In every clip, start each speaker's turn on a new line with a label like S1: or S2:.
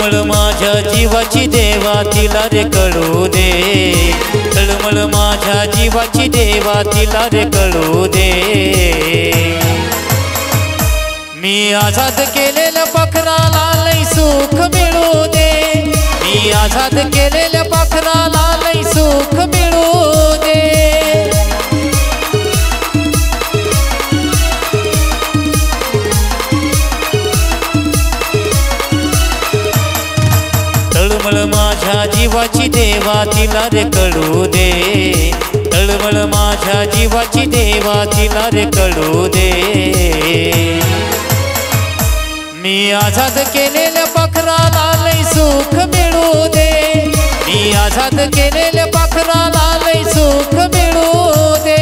S1: तळमळ माझ्या जीवाची देवा तिला रे कळू दे, तळमळ माझ्या जीवाची देवा तिला रे कळू दे। मी आझाद केलेल्या पाखराला लई सुख मिळू दे, मी आझाद केलेल्या पाखराला लई सुख मिळू दे। तळमळ माझ्या जीवाची देवा तिला रे कळू दे, तळमळ माझ्या जीवाची देवा तिला रे कळू दे। मी आझाद केलेल्या पाखराला लई सुख मिळू दे, मी आझाद केलेल्या पाखराला लई सुख मिळू दे।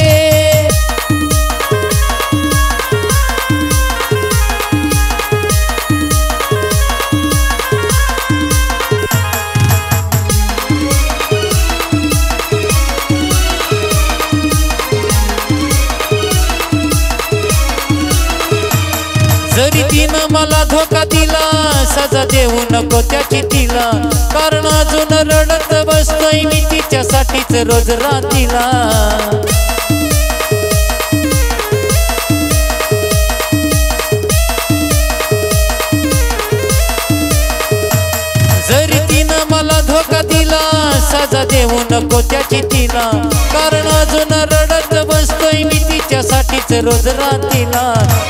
S1: जरी तिनं मला धोका दिला सजा देऊ नको त्याची तिला, कारण अजून रडत बसतोय मी तिच्यासाठीच रोज रात्रीला। जरी तिनं मला धोका दिला सजा देऊ नको त्याची तिला, कारण अजून रडत बसतोय मी तिच्यासाठीच रोज रात्रीला।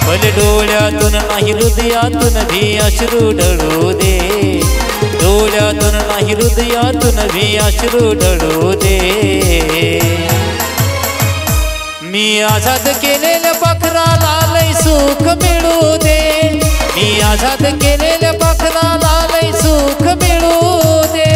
S1: भले डोळ्यातून नाही हृदयातून भी अश्रू ढळू दे, डोळ्यातून नाही हृदयातून भी अश्रू ढळू दे। मी आझाद केलेल्या पाखराला लई सुख मिळू दे, मी आझाद केलेल्या पाखराला लई सुख मिळू दे।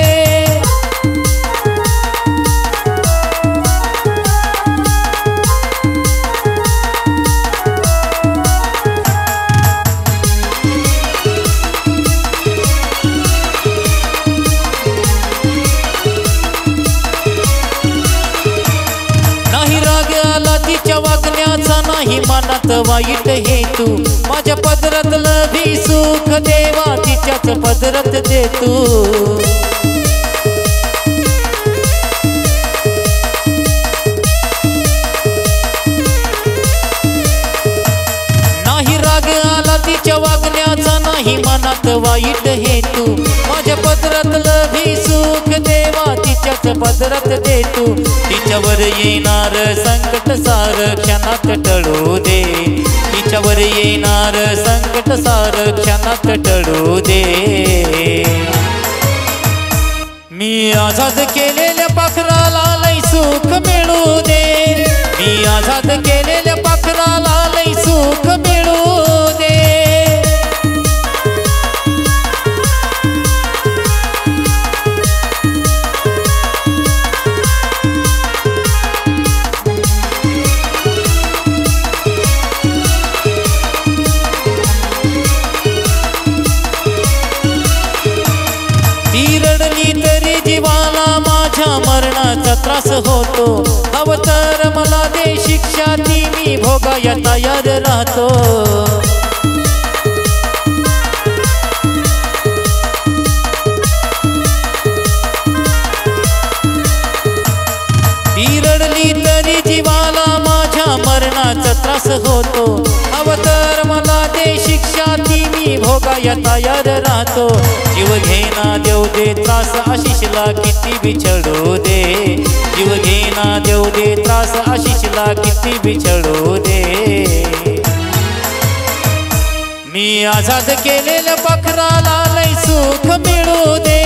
S1: तिच्या वागण्याचा नाही मनात वाईट हेतू, माझ्या पदरातलं भी सुख देवा तिच्याच पदरात दे तू। नाही राग आला तिच्या वागण्याचा नाही मनात वाईट हेतू, माझ्या पदरातलं भी सुख देवा तिच्याच पदरात दे तू। तिच्यावर येणार संकट सार क्षणात टळू दे, तिच्यावर येणार संकट सार क्षणात टळू दे। मी आझाद केलेल्या पाखराला लई सुख मिळू दे, मी आझाद केलेल्या पाखराला लई सुख मिळू दे। जीवाला माझ्या मरणाचा त्रास होतो, हवं तर मला दे शिक्षा ती मी भोगाया तयार राहतो। ती रडली तरी जीवाला माझ्या मरणाचा त्रास होतो, हवं तर मला दे शिक्षा ती मी भोगाया तयार राहतो। जीव घेना देऊ दे त्रास आशिषला किती बिछडू दे, जीव घेना देऊ दे त्रास आशिषला किती बिछडू दे। मी आझाद केलेल्या पाखराला लई सुख मिळू दे,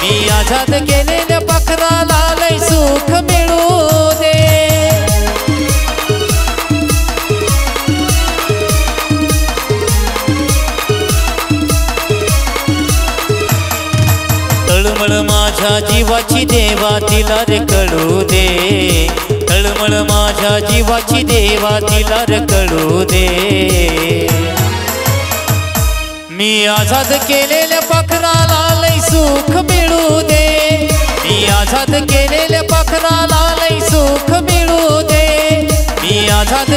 S1: मी आझाद केलेल्या पाखराला लई सुख मिळू दे। तळमळ माझ्या जीवाची देवा तिला रे कळू दे, तळमळ माझ्या जीवाची देवा तिला रे कळू दे। मी आझाद केलेल्या पाखराला लई सुख मिळू दे, मी आझाद केलेल्या पाखराला लई सुख मिळू दे, मी आझाद